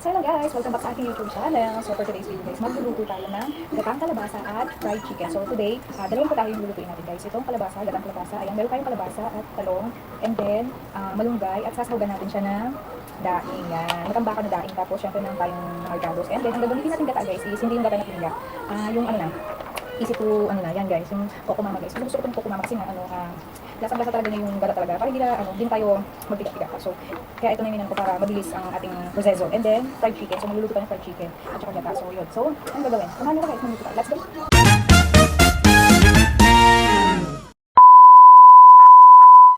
So hello guys, welcome back sa aking YouTube channel. So for today's video guys, magluluto tayo ng gatang kalabasa at fried chicken. So today, dalawang putahe yung lulutuin natin guys. Itong kalabasa, gatang kalabasa, ayan, meron tayong kalabasa at talong, and then malunggay, at sasawagan natin siya ng daing. Yan, matambaka na daing, tapos syempre meron tayong argados. And then ang gagamitin natin gata guys is hindi yung gata na pinga, yung ano na, easy to, ano na, yan guys, yung kokomama guys. Gusto ko yung kokomama kasi nga, lasang-lasa talaga niya yung gata talaga. Para hindi na tayo magtigas-tigas. So, kaya ito na yung ko para mabilis ang ating proseso. And then, fried chicken. So, magluluto tayo ng fried chicken at saka gata. So, yun. So, ano gagawin? Samahan nyo ka guys, magluluto tayo. Let's go!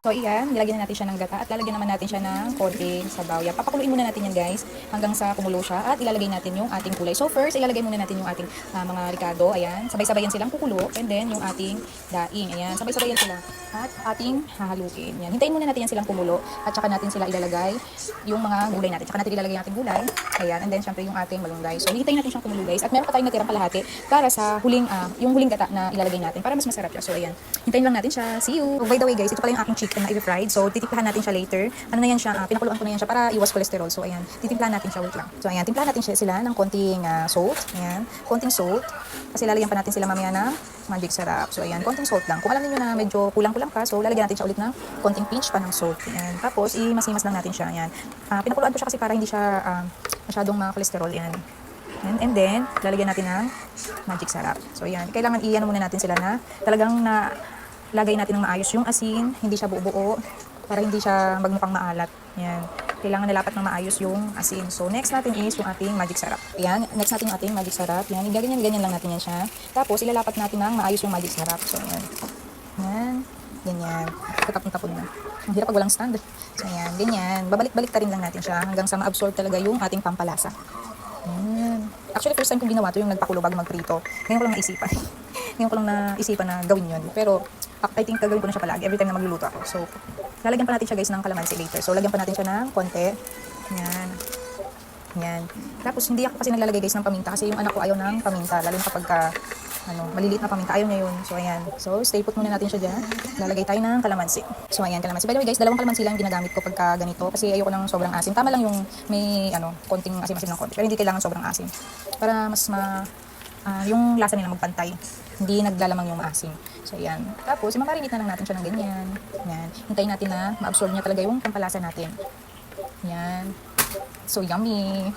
So, iyan, nilagyan na natin siya ng gata at lalagyan naman natin siya ng konting sabaw. Yan, papakuluin muna natin yan guys hanggang sa kumulo siya at ilalagay natin yung ating kulay. So, first, ilalagay muna natin yung ating mga ricado. Ayan, sabay-sabay yan silang kukulo. And then, yung ating daing. Ayan, sabay-sabay yan sila. At ating hahaluin. Yan, hintayin muna natin yan silang kumulo at saka natin sila ilalagay yung mga gulay natin. Saka natin ilalagay yung ating gulay. Ayan, and then, syempre yung ating malunggay. So, hintayin natin siyang kumulo guys. At meron pa tayong natirang kalahati para sa yung huling gata na ilalagay natin para mas masarap siya. So, ayan, hintayin lang natin siya. See you! So, by the way guys, ito pala yung aking chicken na i-fried. So, titimplahan natin siya later. Ano na yan siya? Pinakuluan ko na yan siya para iwas cholesterol. So, ayan. Titimplahan natin siya. Wait lang. So, ayan. Timplahan natin siya sila ng konting salt. Ayan. Konting salt. Kasi lalagyan pa natin sila mamaya ng magic syrup. So, ayan. Konting salt lang. Kung alam niyo na medyo kulang-kulang pa, so, lalagyan natin siya ulit ng konting pinch pa ng salt. Ayan. Tapos, i-masimas lang natin siya. Ayan. Pinakuluan ko siya kasi para hindi siya masyadong cholesterol. Ayan. And then, lalagyan natin ng magic syrup. So, ayan. Kailangan iyan muna natin sila na talagang lagay natin ng maayos yung asin, hindi siya buo-buo, para hindi siya magmukhang maalat. Yan. Kailangan nalapat ng maayos yung asin. So, next natin is yung ating magic syrup. Yan. Next natin yung ating magic syrup. Yan. Ganyan lang natin yan siya. Tapos, ilalapat natin ng maayos yung magic syrup. So, yan. Yan. Ganyan. Tapon-tapon na. Ang hirap pag walang stand. So, yan. Ganyan. Babalik-balik ta rin lang natin siya hanggang sa ma-absorb talaga yung ating pampalasa. Yan. Actually, first time kong ginawa to yung nagpakulo bago magprito. Ngayon ko lang naisipan. Ngayon ko lang naisipan na gawin yun. Pero, I think gagawin ko na siya palagi every time na magluluto ako. So, lalagyan pa natin siya guys ng calamansi later. So, lagyan pa natin siya ng konti. Yan. Yan. Tapos, hindi ako kasi naglalagay guys ng paminta kasi yung anak ko ayaw ng paminta. Lalo na kapag maliliit na paminta. Ayaw niya yun. So, ayan. So, stay put muna natin siya dyan. Lalagay tayo ng calamansi. So, ayan, calamansi. By the way guys, dalawang calamansi lang ginagamit ko pagka ganito. Kasi ayoko ng sobrang asim. Tama lang yung may, konting asim-asim ng konti. Pero hindi kailangan sobrang asim. Para mas yung lasa nila magpantay. Hindi naglalamang yung maasim. So, yan. Tapos, imamarinate na lang natin siya ng ganyan. Yan. Hintayin natin na ma-absorb niya talaga yung pampalasa natin. Yan. So, yummy.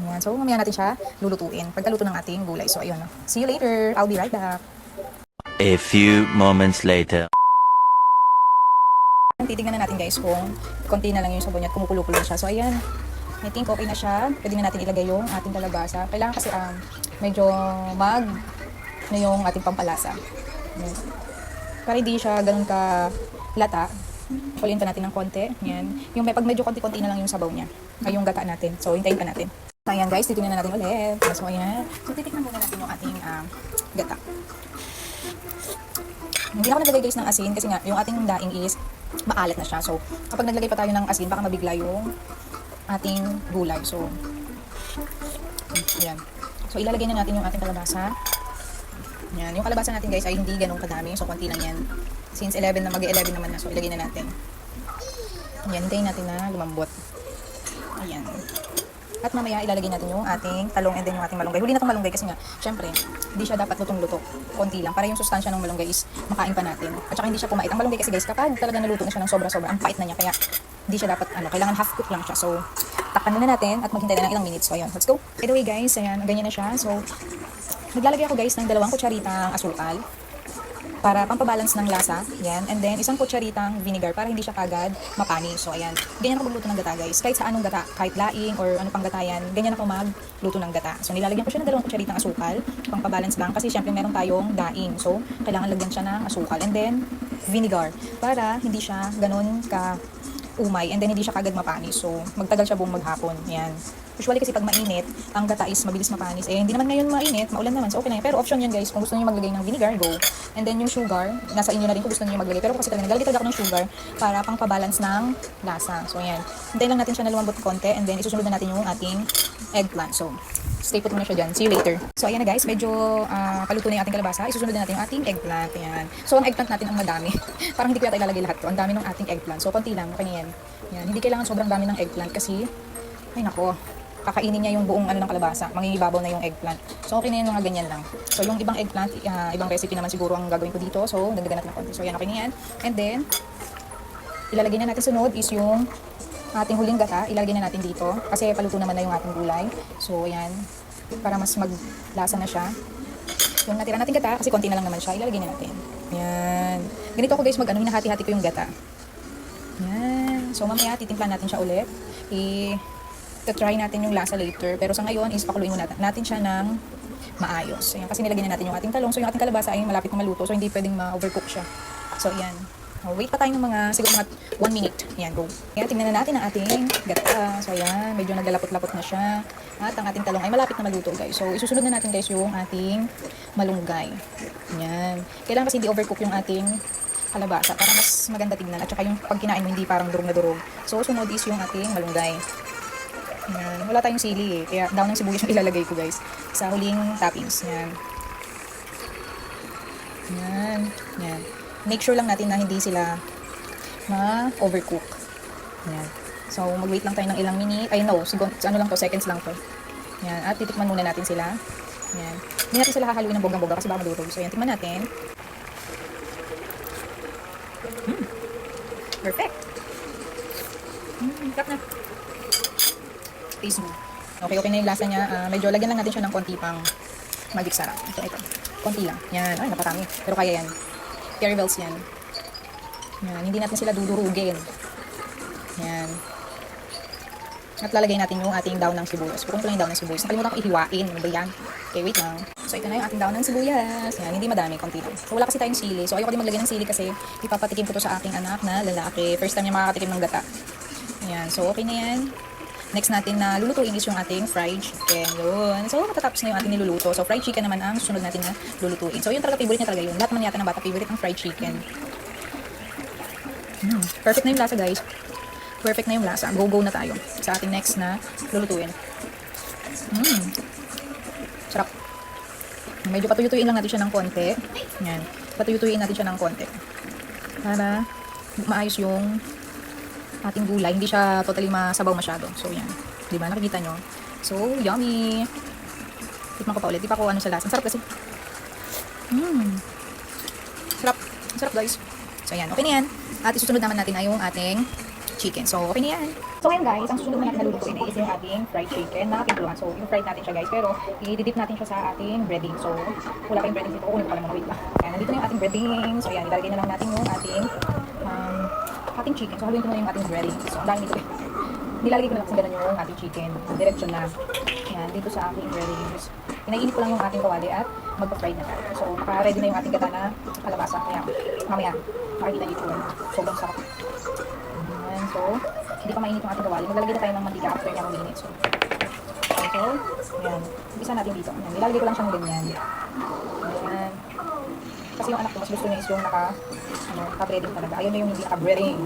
Yan. So, mamaya natin siya lulutuin. Pagkaluto ng ating gulay. So, ayun. See you later. I'll be right back. A few moments later. Titignan na natin guys kung konti na lang yung sabon niya at kumukulo-kulo siya. So, ayan. I think okay na siya. Pwede na natin ilagay yung ating kalabasa. Kailangan kasi medyo na yung ating pampalasa. Yan. Para hindi siya ganun ka lata, kuliin pa natin ng konti. Yan. Yung pag medyo konti-konti na lang yung sabaw niya. Ay yung gata natin. So, hintayin pa natin. So, ayan guys, titignan na natin ulit. So, ayan. So, titignan muna natin yung ating gata. Hindi ako naglagay guys ng asin kasi nga yung ating daing is maalat na siya. So, kapag naglagay pa tayo ng asin, baka mabigla yung ating gulay. So, ayan. So, ilalagay na natin yung ating kalabasa. Yan. Yung kalabasa natin guys ay hindi ganun kadami. So, konti lang yan. Since 11 na, mag-11 naman na. So, ilagay na natin. Yan. Hintayin natin na lumambot. Ayan. At mamaya ilalagay natin yung ating talong and then yung ating malunggay. Huli na itong malunggay kasi nga, syempre, hindi siya dapat lutong-luto. Konti lang. Para yung sustansya ng malunggay is makain pa natin. At saka hindi siya pumait. Ang malunggay kasi guys, kapag talaga naluto na siya ng sobra-sobra, ang pait na niya. Kaya, hindi siya dapat, kailangan half cook lang siya. So, takpan muna natin at maghintay na ng ilang minutes. So, ayan. Let's go. By the way guys, ayan, ganyan na siya. So, naglalagay ako guys ng 2 kutsaritang asukal para pampabalance ng lasa. Yan. And then, 1 kutsaritang vinegar para hindi siya kagad mapani. So, ayan. Ganyan ako magluto ng gata, guys. Kahit sa anong gata, kahit laing or ano pang gata yan, ganyan ako magluto ng gata. So, nilalagyan ko siya ng 2 kutsaritang asukal. Pampabalance lang. Kasi, syempre, meron tayong daing. So, kailangan lagyan siya ng asukal. And then, vinegar. Para hindi siya ganun ka umay. And then, hindi siya kagad mapani. So, magtagal siya buong maghapon. Yan. Usually kasi pag mainit, ang gata is mabilis mapanis. Eh, hindi naman ngayon mainit, maulan naman. So, okay na yun. Pero option yan guys, kung gusto niyo maglagay ng vinegar, go. And then yung sugar, nasa inyo na rin kung gusto niyo maglagay. Pero kasi talaga, naglalagay talaga ako ng sugar para pang pabalance ng lasa. So, ayan. Hintayin lang natin siya na lumambot konti. And then, isusunod na natin yung ating eggplant. So, stay put muna siya dyan. See you later. So, ayan na guys, medyo paluto na yung ating kalabasa. Isusunod na natin yung ating eggplant. Ayan. So, ang eggplant natin ang madami. Parang hindi ko yata ilalagay lahat to. Ang dami ng ating eggplant. So, konti lang. Okay na yan. Yan. Hindi kailangan sobrang dami ng eggplant kasi Ay nako, kakainin niya yung buong ano ng kalabasa. Mangingibabaw na yung eggplant. So okay na yan mga ganyan lang. So yung ibang eggplant, ibang recipe naman siguro ang gagawin ko dito. So dagdagan natin ng konti. So yan, okay na yan. And then, ilalagay na natin sunod is yung ating huling gata. Ilalagay na natin dito. Kasi paluto naman na yung ating gulay. So ayan, para mas maglasa na siya. Yung natira natin gata, kasi konti na lang naman siya, ilalagay na natin. Yan. Ganito ako guys hinahati-hati ko yung gata. Yan. So mamaya titimplan natin siya ulit. I-try natin yung lasa later. Pero sa ngayon is pakuluin muna natin siya ng maayos. Ayan, kasi nilagay na natin yung ating talong. So yung ating kalabasa ay malapit na maluto. So hindi pwedeng ma-overcook siya. So ayan. Wait pa tayo ng siguro mga 1 minute. Ayan, go. Ayan, tingnan na natin ang ating gata. So ayan, medyo naglalapot-lapot na siya. At ang ating talong ay malapit na maluto guys. So isusunod na natin guys yung ating malunggay. Ayan. Kailangan kasi hindi overcook yung ating kalabasa para mas maganda tignan. At saka yung pag kinain mo hindi parang durog na durog. So sunod is yung ating malunggay. Ayan. Wala tayong sili eh. Kaya daw ng sibuyas yung ilalagay ko guys. Sa huling toppings. Ayan. Ayan. Ayan. Make sure lang natin na hindi sila ma-overcook. Ayan. So mag-wait lang tayo ng ilang minute. Ay no, ano lang to, seconds lang to. Ayan. At titikman muna natin sila. Ayan. Hindi natin sila hahaluin ng bonggang-bongga kasi baka madurog. So ayan, tikman natin. Perfect. Sarap na. Taste mo. Okay na yung lasa niya. Medyo lagyan lang natin siya ng konti pang magic sarap. Ito. Konti lang. Yan. Ay, naparami. Pero kaya yan. Curry bells yan. Yan. Hindi natin sila dudurugin. Yan. At lalagay natin yung ating daon ng sibuyas. Pukong ko lang yung daon ng sibuyas. Nakalimutan ko ihiwain. Ano ba yan? Okay, wait lang. So, ito na yung ating daon ng sibuyas. Yan. Hindi madami. Konti lang. So, wala kasi tayong sili. So, ayoko din maglagay ng sili kasi ipapatikim ko to sa aking anak na lalaki. First time niya makakatikim ng gata. Yan. So, okay na yan. Next natin na lulutuin is yung ating fried chicken. Yun. So, matatapos na yung ating niluluto. So, fried chicken naman ang susunod natin na lulutuin. So, yun talaga favorite niya talaga yun. Lahat naman yata ng bata favorite ang fried chicken. Perfect na yung lasa, guys. Perfect na yung lasa. Go na tayo sa ating next na lulutuin. Sarap. Medyo patuyutuin lang natin siya ng konti. Yan. Patuyutuin natin siya ng konti. Para maayos yung ating gulay. Hindi siya totally masabaw masyado. So, yan. Diba? Nakikita nyo? So, yummy! Tikman ko pa ulit. Di pa ako sa lasa. Sarap kasi. Sarap. Sarap, guys. So, yan. Okay na yan. At isusunod naman natin ay yung ating chicken. So, okay na yan. So, ayan guys. Ang susunod na natin na lulutuin is yung ating fried chicken na pinuluan. So, yung fried natin siya guys. Pero, i-dip natin siya sa ating breading. So, wala pa yung breading dito. Kukunin ko pala muna. Wait lang. Ayan. Nandito na yung ating breading. So, ayan. Ilalagay na lang natin yung ating chicken. So, haluin ko na yung ating breading. So, ang dami nito eh. Nilalagay ko na lang kasi ganun yung ating chicken. Diretso na. Yan, dito sa ating breadings. Inainit ko lang yung ating kawali at magpa-fried na tayo. So, naka-ready na yung ating gata na kalabasa. Kaya, mamaya, makikita dito. Sobrang sarap. Yan, so, hindi pa mainit yung ating kawali. Maglalagay na tayo ng mantika after niya maminit. So, yan. Umpisa natin dito. Yan, nilalagay ko lang siyang ganyan. Yan. Kasi yung anak ko, mas gusto niya is yung naka-breading talaga. Ayaw niya yung hindi naka-breading.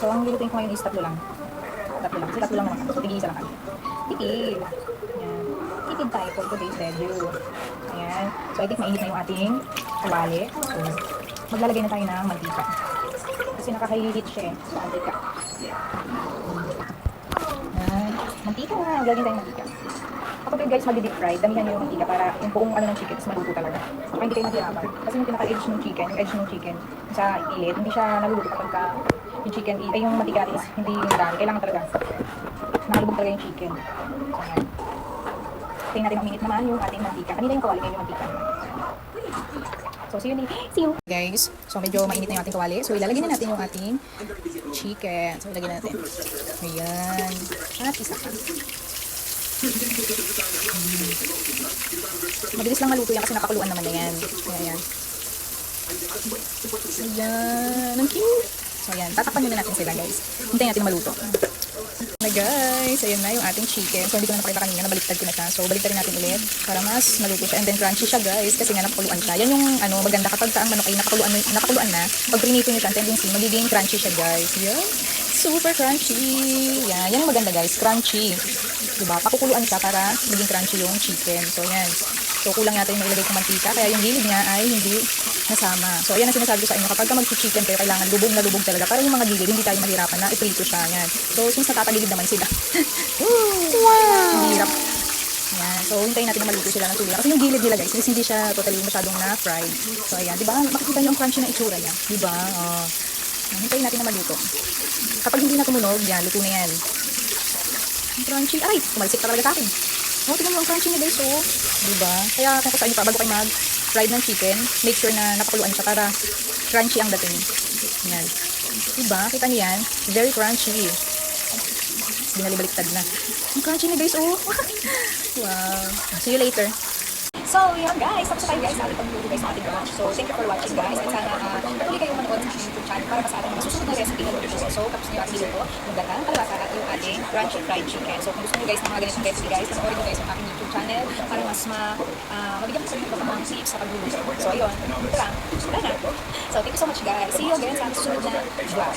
So, ang lulutuin ko ngayon is tatlo lang. Kasi tatlo lang naman. So, tig-isa lang kami. Tikid. Ayan. Tikid tayo for today's review. Ayan. So, I think mainit na yung ating kawali. So, maglalagay na tayo ng mantika. Kasi nakaka-heat siya eh. So, mantika. Ayan. Mantika na. Maglalagay tayo ng mantika. Kapag guys mag-deep fry, damihan nyo yung mantika para yung buong ng chicken is maluto talaga. Saka hindi kayo mahirapan. Kasi yung pinaka-edge ng chicken, yung edge ng chicken sa gilid, hindi siya naluluto kapag yung chicken, yung mantika is hindi yung dami. Kailangan talaga nakalubog talaga yung chicken. So, yan. Tingnan natin ang minute naman yung ating mantika. Kanina yung kawali, ngayon yung mantika. So, see you. Guys, so medyo mainit na yung ating kawali. So, ilalagay na natin yung ating chicken. So, ilagay na natin. Ayan. At isa pa. Mabilis lang maluto yan kasi nakakuluan naman na yan. Ayan. Ayan. Ang cute. So, ayan. Tatakpan muna natin sila, guys. Hintayin natin maluto. Na guys, ayan na yung ating chicken. So, hindi ko na napakita kanina. Nabaliktad ko na siya. So, baliktarin natin ulit para mas maluto siya. And then, crunchy siya, guys. Kasi nga nakakuluan siya. Yan yung maganda kapag ang manok ay nakakuluan na. Pag prinito nyo siya, tendency, magiging crunchy siya, guys. Yan. Super crunchy. Yan yung maganda, guys. Crunchy. Diba? Pakukuluan siya para maging crunchy yung chicken. So, yan. So, kulang yata yung nailagay kong mantika, kaya yung gilid niya ay hindi nasama. So, ayan ang sinasabi ko sa inyo, kapag ka mag-chicken kayo, kailangan lubog na lubog talaga. Para yung mga gilid, hindi tayo mahirapan na iprito siya. Yan. So, since natatagilid naman sila. Wow! Ang hirap. Yan. So, hintayin natin na maluto sila ng tulira. Kasi yung gilid nila guys, hindi siya totally masyadong na-fried. So, ayan. Diba? Makikita niyo ang crunchy na itsura niya. Diba? Oh. Hintayin natin na maluto. Kapag hindi na tumunog, yan, luto na yan. Ang crunchy. Ay, tumalsik pa talaga sa akin. Oh, tignan mo ang crunchy niya guys, oh. Diba? Kaya kung sa inyo pa, bago kayo mag-fried ng chicken, make sure na napakuluan siya para crunchy ang dating. Yan. Diba? Kita niyo yan? Very crunchy. Binalibaliktad na. Ang crunchy niya guys, oh. Wow. See you later. So, yun guys. Tapos tayo guys sa ating pagluluto guys sa ating lunch. So, thank you for watching guys. At sana patuloy kayong manood sa ating YouTube channel para pa sa ating masusunod na recipe na luto. So, tapos niyo ating luto, yung gatang kalabasa at yung ating crunchy fried chicken. So, kung gusto niyo guys ng mga ganitong recipe guys, panoorin niyo guys ang aking YouTube channel para mas mabigyan ko sa inyo ng mga tips sa pagluluto. So, ayun. Ito lang. Wala na. So, thank you so much guys. See you again sa susunod na vlog.